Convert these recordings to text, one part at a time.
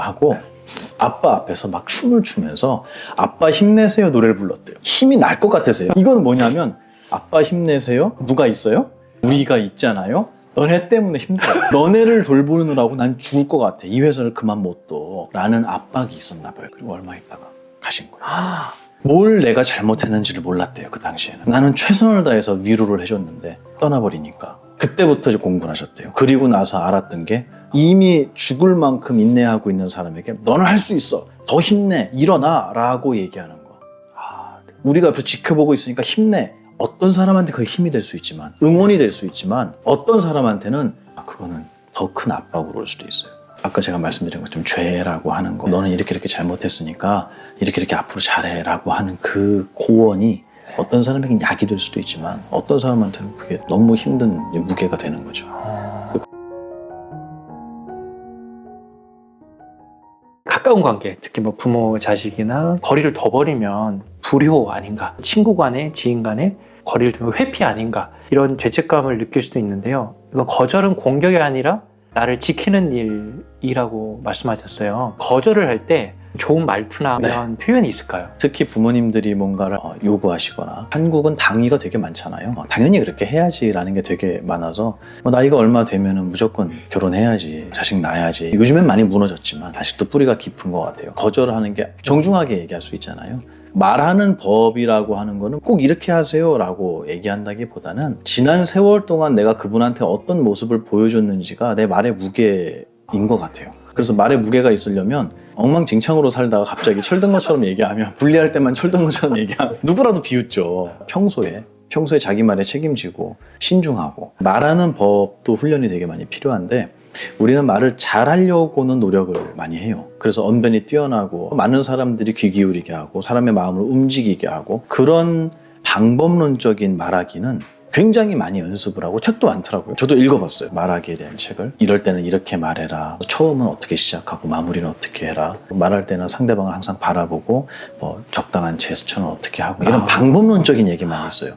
하고 아빠 앞에서 막 춤을 추면서 아빠 힘내세요 노래를 불렀대요. 힘이 날 것 같아서요. 이건 뭐냐면 아빠 힘내세요? 누가 있어요? 우리가 있잖아요. 너네 때문에 힘들어. 너네를 돌보느라고 난 죽을 것 같아. 이 회사를 그만 못 둬. 라는 압박이 있었나 봐요. 그리고 얼마 있다가 가신 거예요. 뭘 내가 잘못했는지를 몰랐대요. 그 당시에는. 나는 최선을 다해서 위로를 해줬는데 떠나버리니까. 그때부터 이제 공부를 하셨대요. 그리고 나서 알았던 게 이미 죽을 만큼 인내하고 있는 사람에게 너는 할 수 있어. 더 힘내. 일어나. 라고 얘기하는 거. 우리가 옆에서 지켜보고 있으니까 힘내. 어떤 사람한테 그게 힘이 될 수 있지만 응원이 될 수 있지만 어떤 사람한테는 그거는 더 큰 압박으로 올 수도 있어요. 아까 제가 말씀드린 것처럼 죄라고 하는 거 너는 이렇게 잘못했으니까 이렇게 앞으로 잘해 라고 하는 그 고언이 어떤 사람에게는 약이 될 수도 있지만 어떤 사람한테는 그게 너무 힘든 무게가 되는 거죠. 가까운 관계, 특히 뭐 부모, 자식이나 거리를 둬버리면 불효 아닌가, 친구 간에, 지인 간에 거리를 두면 회피 아닌가, 이런 죄책감을 느낄 수도 있는데요. 이건 거절은 공격이 아니라 나를 지키는 일이라고 말씀하셨어요. 거절을 할 때 좋은 말투나 이런 표현이 있을까요? 특히 부모님들이 뭔가를 요구하시거나 한국은 당위가 되게 많잖아요. 당연히 그렇게 해야지라는 게 되게 많아서 나이가 얼마 되면은 무조건 결혼해야지, 자식 낳아야지. 요즘엔 많이 무너졌지만 아직도 뿌리가 깊은 것 같아요. 거절을 하는 게 정중하게 얘기할 수 있잖아요. 말하는 법이라고 하는 거는 꼭 이렇게 하세요 라고 얘기한다기보다는 지난 세월 동안 내가 그분한테 어떤 모습을 보여줬는지가 내 말의 무게인 것 같아요. 그래서 말에 무게가 있으려면 엉망진창으로 살다가 갑자기 철든 것처럼 얘기하면, 분리할 때만 철든 것처럼 얘기하면 누구라도 비웃죠. 평소에 자기 말에 책임지고 신중하고 말하는 법도 훈련이 되게 많이 필요한데 우리는 말을 잘하려고는 노력을 많이 해요. 그래서 언변이 뛰어나고 많은 사람들이 귀 기울이게 하고 사람의 마음을 움직이게 하고 그런 방법론적인 말하기는 굉장히 많이 연습을 하고 책도 많더라고요. 저도 읽어봤어요. 말하기에 대한 책을. 이럴 때는 이렇게 말해라. 처음은 어떻게 시작하고 마무리는 어떻게 해라. 말할 때는 상대방을 항상 바라보고 적당한 제스처는 어떻게 하고 이런 방법론적인 얘기만 있어요.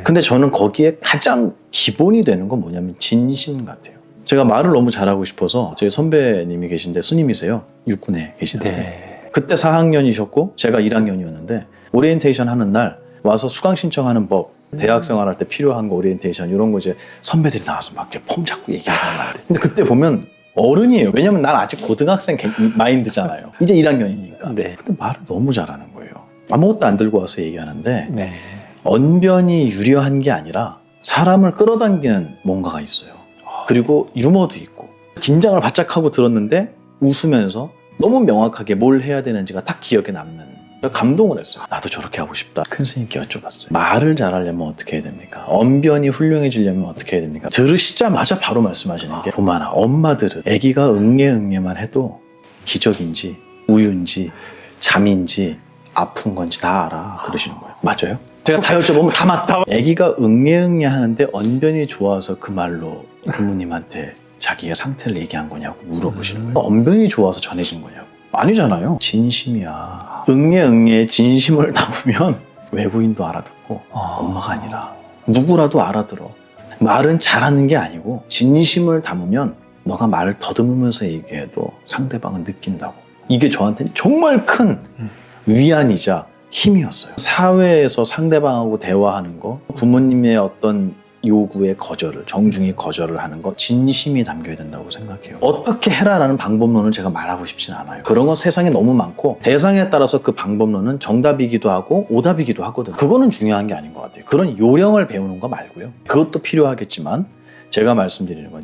근데 저는 거기에 가장 기본이 되는 건 뭐냐면 진심 같아요. 제가 말을 너무 잘하고 싶어서 저희 선배님이 계신데 스님이세요. 육군에 계시는데 그때 4학년이셨고 제가 1학년이었는데 오리엔테이션 하는 날 와서 수강 신청하는 법, 대학 생활할 때 필요한 거 오리엔테이션 이런 거 이제 선배들이 나와서 막 폼 잡고 얘기하잖아요. 말을. 근데 그때 보면 어른이에요. 왜냐면 난 아직 고등학생 마인드잖아요. 이제 1학년이니까. 근데 말을 너무 잘하는 거예요. 아무것도 안 들고 와서 얘기하는데 언변이 유려한 게 아니라 사람을 끌어당기는 뭔가가 있어요. 그리고 유머도 있고 긴장을 바짝 하고 들었는데 웃으면서 너무 명확하게 뭘 해야 되는지가 딱 기억에 남는 감동을 했어요. 나도 저렇게 하고 싶다. 큰 스님께 여쭤봤어요. 말을 잘하려면 어떻게 해야 됩니까? 언변이 훌륭해지려면 어떻게 해야 됩니까? 들으시자마자 바로 말씀하시는 게 보마나 엄마들은 아기가 응애만 해도 기적인지 우유인지 잠인지 아픈 건지 다 알아 그러시는 거예요. 맞아요? 제가 다 여쭤보면 다 맞다. 아기가 응애 하는데 언변이 좋아서 그 말로 부모님한테 자기의 상태를 얘기한 거냐고 물어보시는 거예요. 언변이 좋아서 전해진 거냐고. 아니잖아요. 진심이야. 응애의 진심을 담으면 외부인도 알아듣고 엄마가 아니라 누구라도 알아들어. 말은 잘하는 게 아니고 진심을 담으면 너가 말을 더듬으면서 얘기해도 상대방은 느낀다고. 이게 저한테는 정말 큰 위안이자 힘이었어요. 사회에서 상대방하고 대화하는 거, 부모님의 어떤 요구에 정중히 거절을 하는 거 진심이 담겨야 된다고 생각해요. 어떻게 해라라는 방법론을 제가 말하고 싶진 않아요. 그런 건 세상에 너무 많고 대상에 따라서 그 방법론은 정답이기도 하고 오답이기도 하거든요. 그거는 중요한 게 아닌 것 같아요. 그런 요령을 배우는 거 말고요. 그것도 필요하겠지만 제가 말씀드리는 건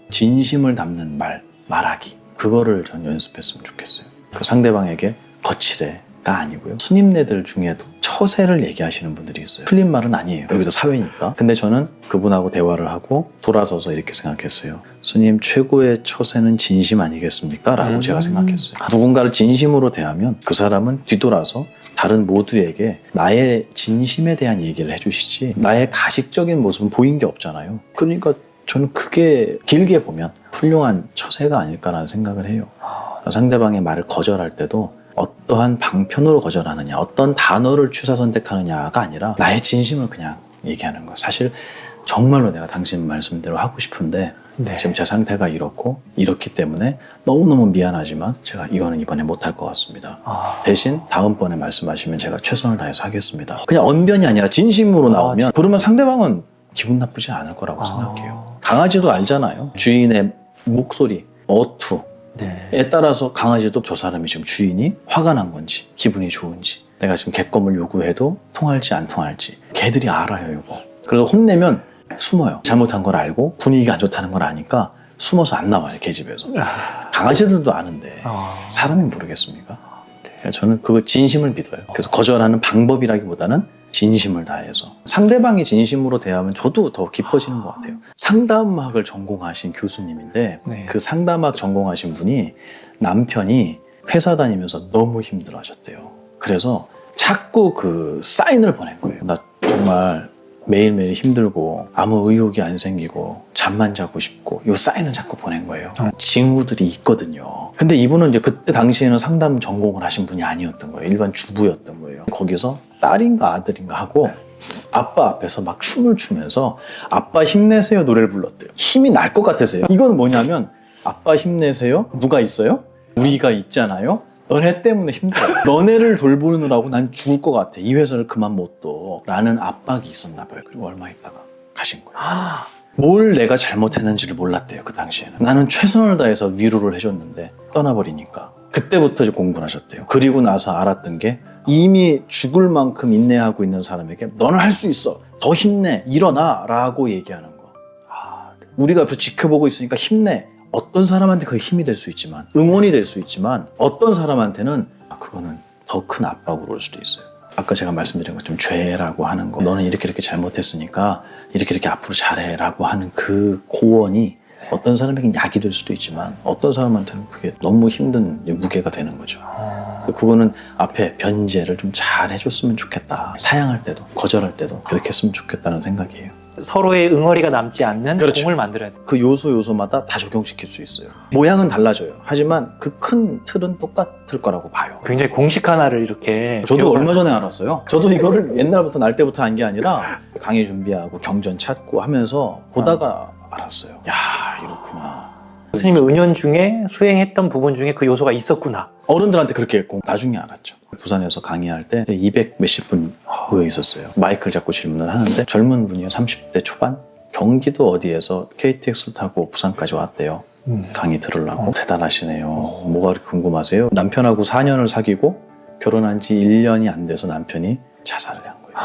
진심을 담는 말하기. 그거를 전 연습했으면 좋겠어요. 그 상대방에게 거칠해가 아니고요. 스님네들 중에도 처세를 얘기하시는 분들이 있어요. 틀린 말은 아니에요. 여기도 사회니까. 근데 저는 그분하고 대화를 하고 돌아서서 이렇게 생각했어요. 스님 최고의 처세는 진심 아니겠습니까? 라고 제가 생각했어요. 누군가를 진심으로 대하면 그 사람은 뒤돌아서 다른 모두에게 나의 진심에 대한 얘기를 해주시지 나의 가식적인 모습은 보인 게 없잖아요. 그러니까 저는 그게 길게 보면 훌륭한 처세가 아닐까라는 생각을 해요. 상대방의 말을 거절할 때도 어떠한 방편으로 거절하느냐, 어떤 단어를 취사 선택하느냐가 아니라 나의 진심을 그냥 얘기하는 거예요. 사실 정말로 내가 당신 말씀대로 하고 싶은데 네. 지금 제 상태가 이렇기 때문에 너무너무 미안하지만 제가 이거는 이번에 못할 것 같습니다. 대신 다음번에 말씀하시면 제가 최선을 다해서 하겠습니다. 그냥 언변이 아니라 진심으로 나오면 그러면 상대방은 기분 나쁘지 않을 거라고 생각해요. 강아지도 알잖아요. 주인의 목소리, 어투에 네. 따라서 강아지도 저 사람이 지금 주인이 화가 난 건지 기분이 좋은지 내가 지금 객검을 요구해도 통할지 안 통할지 개들이 알아요 이거. 그래서 혼내면 숨어요. 잘못한 걸 알고 분위기가 안 좋다는 걸 아니까 숨어서 안 나와요 개집에서. 강아지들도 아는데 사람이 모르겠습니까? 저는 그 진심을 믿어요. 그래서 거절하는 방법이라기보다는 진심을 다해서 상대방이 진심으로 대하면 저도 더 깊어지는 것 같아요. 상담학을 전공하신 교수님인데 네. 그 상담학 전공하신 분이 남편이 회사 다니면서 너무 힘들어하셨대요. 그래서 자꾸 그 사인을 보낸 거예요. 나 정말 매일매일 힘들고 아무 의욕이 안 생기고 잠만 자고 싶고 요 사인을 자꾸 보낸 거예요. 징후들이 있거든요. 근데 이분은 이제 그때 당시에는 상담 전공을 하신 분이 아니었던 거예요. 일반 주부였던 거예요. 거기서 딸인가 아들인가 하고 아빠 앞에서 막 춤을 추면서 아빠 힘내세요 노래를 불렀대요. 힘이 날 것 같으세요? 이건 뭐냐면 아빠 힘내세요? 누가 있어요? 우리가 있잖아요. 너네 때문에 힘들어. 너네를 돌보느라고 난 죽을 것 같아. 이 회사를 그만 못 둬. 라는 압박이 있었나 봐요. 그리고 얼마 있다가 가신 거예요. 뭘 내가 잘못했는지를 몰랐대요. 그 당시에는. 나는 최선을 다해서 위로를 해줬는데 떠나버리니까. 그때부터 이제 공부를 하셨대요. 그리고 나서 알았던 게 이미 죽을 만큼 인내하고 있는 사람에게 너는 할 수 있어. 더 힘내. 일어나. 라고 얘기하는 거. 우리가 옆에서 지켜보고 있으니까 힘내. 어떤 사람한테 그게 힘이 될 수 있지만 응원이 될 수 있지만 어떤 사람한테는 그거는 더 큰 압박으로 올 수도 있어요. 아까 제가 말씀드린 것처럼 죄라고 하는 거 너는 이렇게 잘못했으니까 이렇게 앞으로 잘해 라고 하는 그 고언이 어떤 사람에게는 약이 될 수도 있지만 어떤 사람한테는 그게 너무 힘든 무게가 되는 거죠. 그거는 앞에 변제를 좀 잘 해줬으면 좋겠다. 사양할 때도 거절할 때도 그렇게 했으면 좋겠다는 생각이에요. 서로의 응어리가 남지 않는 그렇죠. 공을 만들어야 돼요. 그 요소마다 다 적용시킬 수 있어요. 모양은 달라져요. 하지만 그 큰 틀은 똑같을 거라고 봐요. 굉장히 공식 하나를 이렇게 저도 얼마 전에 알았어요. 저도 이거를 옛날부터 날 때부터 한 게 아니라 강의 준비하고 경전 찾고 하면서 보다가 알았어요. 야, 이렇구나. 스님의 은연중에 수행했던 부분 중에 그 요소가 있었구나. 어른들한테 그렇게 했고 나중에 알았죠. 부산에서 강의할 때 200 몇십 분 모여 있었어요. 마이크를 잡고 질문을 하는데 젊은 분이요. 30대 초반? 경기도 어디에서 KTX를 타고 부산까지 왔대요. 강의 들으려고. 대단하시네요. 뭐가 그렇게 궁금하세요? 남편하고 4년을 사귀고 결혼한 지 1년이 안 돼서 남편이 자살을 한 거예요.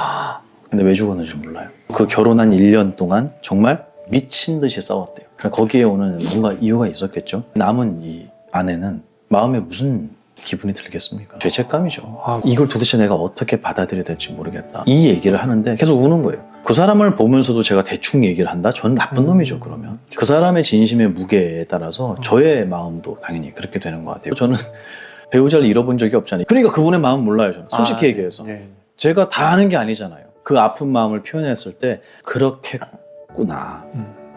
근데 왜 죽었는지 몰라요. 그 결혼한 1년 동안 정말 미친 듯이 싸웠대요. 거기에 오는 뭔가 이유가 있었겠죠. 남은 이 아내는 마음에 무슨 기분이 들겠습니까? 죄책감이죠. 이걸 도대체 내가 어떻게 받아들여야 될지 모르겠다. 이 얘기를 하는데 계속 우는 거예요. 그 사람을 보면서도 제가 대충 얘기를 한다? 전 나쁜 놈이죠, 그러면. 그 사람의 진심의 무게에 따라서 저의 마음도 당연히 그렇게 되는 것 같아요. 저는 배우자를 잃어본 적이 없잖아요. 그러니까 그분의 마음 몰라요, 저는. 솔직히 얘기해서. 네. 제가 다 아는 게 아니잖아요. 그 아픈 마음을 표현했을 때 그렇겠구나.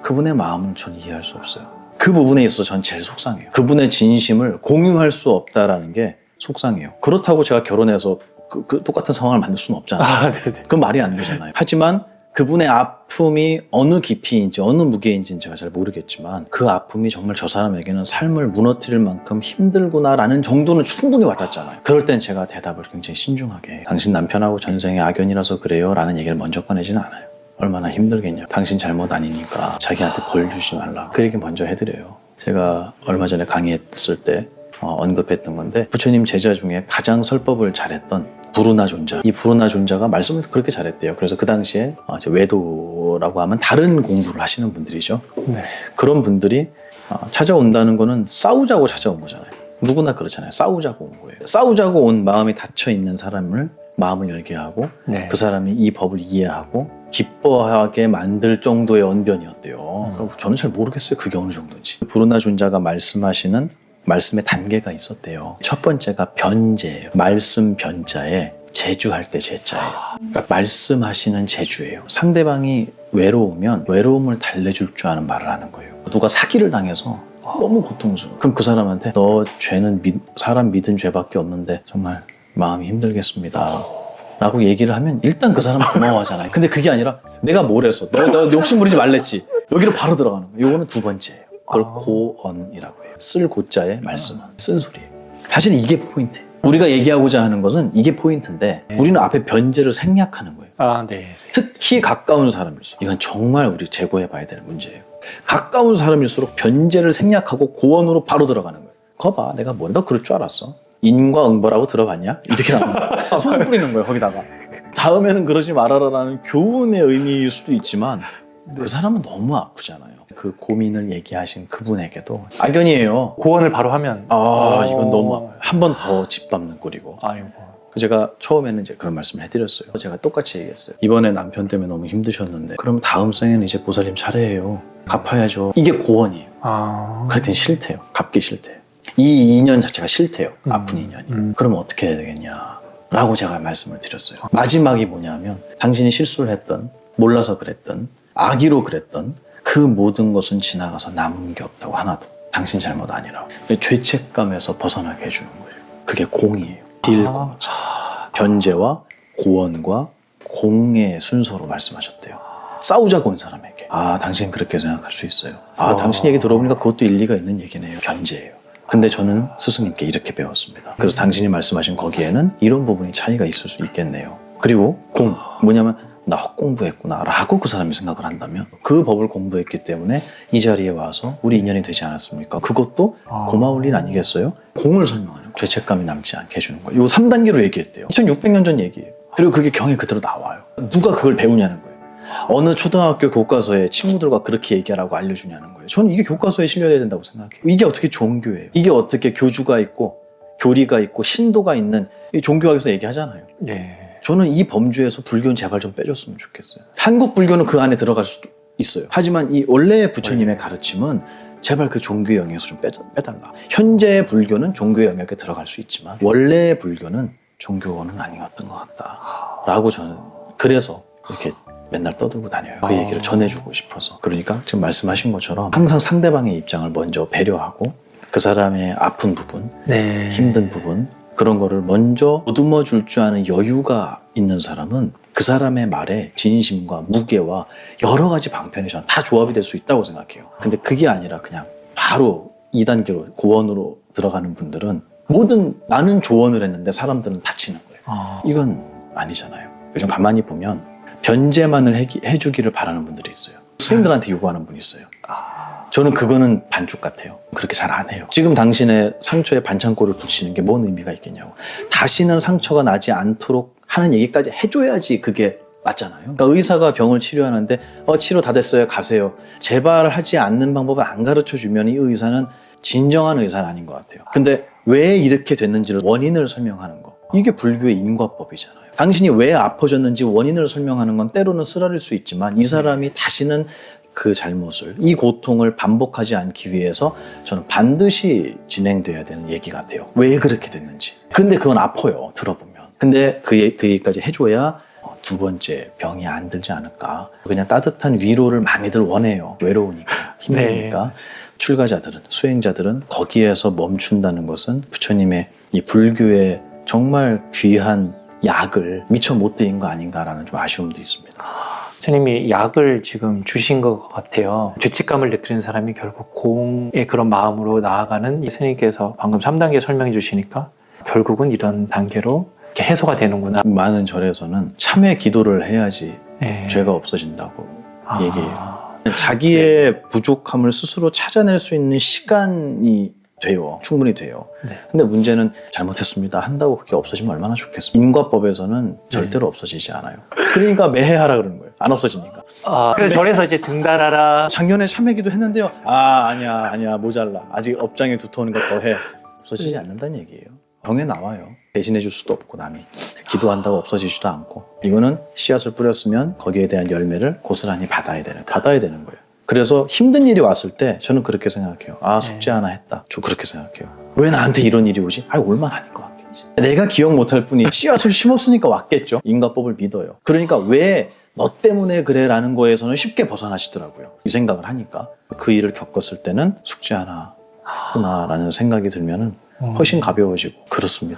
그분의 마음은 전 이해할 수 없어요. 그 부분에 있어서 전 제일 속상해요. 그분의 진심을 공유할 수 없다라는 게 속상해요. 그렇다고 제가 결혼해서 그 똑같은 상황을 만들 수는 없잖아요. 그건 말이 안 되잖아요. 하지만 그분의 아픔이 어느 깊이인지 어느 무게인지는 제가 잘 모르겠지만 그 아픔이 정말 저 사람에게는 삶을 무너뜨릴 만큼 힘들구나라는 정도는 충분히 와닿잖아요. 그럴 땐 제가 대답을 굉장히 신중하게 해요. 당신 남편하고 전생에 악연이라서 그래요 라는 얘기를 먼저 꺼내지는 않아요. 얼마나 힘들겠냐. 당신 잘못 아니니까 자기한테 벌 주지 말라. 그 얘기 먼저 해드려요. 제가 얼마 전에 강의했을 때 언급했던 건데 부처님 제자 중에 가장 설법을 잘했던 부르나 존자. 이 부르나 존자가 말씀을 그렇게 잘했대요. 그래서 그 당시에 외도라고 하면 다른 공부를 하시는 분들이죠. 네. 그런 분들이 찾아온다는 거는 싸우자고 찾아온 거잖아요. 누구나 그렇잖아요. 싸우자고 온 거예요. 싸우자고 온 마음이 닫혀있는 사람을 마음을 열게 하고 네. 그 사람이 이 법을 이해하고 기뻐하게 만들 정도의 언변이었대요. 그러니까 저는 잘 모르겠어요. 그게 어느 정도인지. 부르나 존자가 말씀하시는 말씀의 단계가 있었대요. 첫 번째가 변제예요. 말씀 변자에 제주할 때 제자예요. 그러니까 말씀하시는 제주예요. 상대방이 외로우면 외로움을 달래줄 줄 아는 말을 하는 거예요. 누가 사기를 당해서 너무 고통스러워. 그럼 그 사람한테 너 죄는 사람 믿은 죄밖에 없는데 정말 마음이 힘들겠습니다 라고 얘기를 하면 일단 그 사람은 고마워하잖아요. 근데 그게 아니라 내가 뭘 했어? 너 욕심 부리지 말랬지. 여기로 바로 들어가는 거예요. 요거는 두 번째예요. 그걸 아. 고언이라고 해요. 쓸 고자의 말씀은 쓴소리예요. 사실 이게 포인트예요. 우리가 얘기하고자 하는 것은 이게 포인트인데 우리는 앞에 변제를 생략하는 거예요. 아, 네. 특히 가까운 사람일수록 이건 정말 우리 재고해 봐야 될 문제예요. 가까운 사람일수록 변제를 생략하고 고언으로 바로 들어가는 거예요. 거봐, 내가 뭐, 너 그럴 줄 알았어. 인과응보라고 들어봤냐? 이렇게 나오는 거예요. 소금 뿌리는 거예요, 거기다가. 다음에는 그러지 말아라라는 교훈의 의미일 수도 있지만 그 사람은 너무 아프잖아요. 그 고민을 얘기하신 그분에게도 악연이에요. 고언을 바로 하면 이건 너무 한 번 더 짓밟는 꼴이고. 아이고. 제가 처음에는 이제 그런 말씀을 해드렸어요. 제가 똑같이 얘기했어요. 이번에 남편 때문에 너무 힘드셨는데 그럼 다음 생에는 이제 보살님 차례예요. 갚아야죠. 이게 고언이에요. 아. 그랬더니 싫대요. 갚기 싫대요. 이 인연 자체가 싫대요. 아픈 인연이. 그러면 어떻게 해야 되겠냐 라고 제가 말씀을 드렸어요. 마지막이 뭐냐면 당신이 실수를 했던, 몰라서 그랬던, 악의로 그랬던 그 모든 것은 지나가서 남은 게 없다고. 하나도 당신 잘못 아니라고. 죄책감에서 벗어나게 해주는 거예요. 그게 공이에요. 딜공. 변제와 고언과 공의 순서로 말씀하셨대요. 싸우자고 온 사람에게 당신 그렇게 생각할 수 있어요. 당신 얘기 들어보니까 그것도 일리가 있는 얘기네요. 변제예요. 근데 저는 스승님께 이렇게 배웠습니다. 그래서 당신이 말씀하신 거기에는 이런 부분이 차이가 있을 수 있겠네요. 그리고 공, 뭐냐면 나 헛공부했구나 라고 그 사람이 생각을 한다면 그 법을 공부했기 때문에 이 자리에 와서 우리 인연이 되지 않았습니까? 그것도 고마울 일 아니겠어요? 공을 설명하는 거예요. 죄책감이 남지 않게 해주는 거예요. 이 3단계로 얘기했대요. 2600년 전 얘기예요. 그리고 그게 경에 그대로 나와요. 누가 그걸 배우냐는 거예요. 어느 초등학교 교과서에 친구들과 그렇게 얘기하라고 알려주냐는 거예요. 저는 이게 교과서에 실려야 된다고 생각해요. 이게 어떻게 종교예요? 이게 어떻게 교주가 있고 교리가 있고 신도가 있는 이 종교학에서 얘기하잖아요. 예. 저는 이 범주에서 불교는 제발 좀 빼줬으면 좋겠어요. 한국 불교는 그 안에 들어갈 수도 있어요. 하지만 이 원래의 부처님의 가르침은 제발 그 종교 영역에서 좀 빼달라. 현재의 불교는 종교 영역에 들어갈 수 있지만 원래의 불교는 종교는 아니었던 것 같다 라고 저는 그래서 이렇게 맨날 떠들고 다녀요. 그 얘기를 전해주고 싶어서. 그러니까 지금 말씀하신 것처럼 항상 상대방의 입장을 먼저 배려하고 그 사람의 아픈 부분, 네. 힘든 부분 그런 거를 먼저 보듬어 줄 줄 아는 여유가 있는 사람은 그 사람의 말에 진심과 무게와 여러 가지 방편이 저는 다 조합이 될 수 있다고 생각해요. 근데 그게 아니라 그냥 바로 2단계로 고언으로 들어가는 분들은 나는 조언을 했는데 사람들은 다치는 거예요. 이건 아니잖아요. 요즘 가만히 보면 변제만을 해주기를 바라는 분들이 있어요. 스님들한테 요구하는 분이 있어요. 저는 그거는 반쪽 같아요. 그렇게 잘 안 해요. 지금 당신의 상처에 반창고를 붙이는 게 뭔 의미가 있겠냐고. 다시는 상처가 나지 않도록 하는 얘기까지 해줘야지 그게 맞잖아요. 그러니까 의사가 병을 치료하는데 치료 다 됐어요. 가세요. 재발하지 않는 방법을 안 가르쳐주면 이 의사는 진정한 의사는 아닌 것 같아요. 근데 왜 이렇게 됐는지를 원인을 설명하는 거. 이게 불교의 인과법이잖아요. 당신이 왜 아파졌는지 원인을 설명하는 건 때로는 쓰라릴 수 있지만 이 사람이 다시는 그 잘못을, 이 고통을 반복하지 않기 위해서 저는 반드시 진행돼야 되는 얘기 같아요. 왜 그렇게 됐는지. 근데 그건 아파요, 들어보면. 근데 그 얘기까지 해줘야 두 번째 병이 안 들지 않을까. 그냥 따뜻한 위로를 많이들 원해요. 외로우니까, 힘드니까. 네. 출가자들은, 수행자들은 거기에서 멈춘다는 것은 부처님의 이 불교의 정말 귀한 약을 미처 못 드린 거 아닌가라는 좀 아쉬움도 있습니다. 스님이 약을 지금 주신 것 같아요. 죄책감을 느끼는 사람이 결국 공의 그런 마음으로 나아가는 이 스님께서 방금 3단계 설명해 주시니까 결국은 이런 단계로 이렇게 해소가 되는구나. 많은 절에서는 참회 기도를 해야지 네. 죄가 없어진다고 얘기해요. 자기의 부족함을 스스로 찾아낼 수 있는 시간이 돼요. 충분히 돼요. 네. 근데 문제는 잘못했습니다 한다고 그게 없어지면 얼마나 좋겠어요. 인과법에서는 절대로 없어지지 않아요. 그러니까 매해 하라 그러는 거예요. 안 없어지니까. 그래서 절에서 이제 등달하라. 작년에 참회기도 했는데요. 아니야 모자라. 아직 업장에 두터우는 거 더 해. 없어지지 않는다는 얘기예요. 병에 나와요. 대신해 줄 수도 없고 남이. 기도한다고 없어지지도 않고. 이거는 씨앗을 뿌렸으면 거기에 대한 열매를 고스란히 받아야 되는 거예요. 그래서 힘든 일이 왔을 때 저는 그렇게 생각해요. 숙제 하나 했다. 저 그렇게 생각해요. 왜 나한테 이런 일이 오지? 올만 아닐 것 같겠지. 내가 기억 못할 뿐이 씨앗을 심었으니까 왔겠죠. 인과법을 믿어요. 그러니까 왜 너 때문에 그래 라는 거에서는 쉽게 벗어나시더라고요. 이 생각을 하니까. 그 일을 겪었을 때는 숙제 하나 하구나 라는 생각이 들면은 훨씬 가벼워지고 그렇습니다.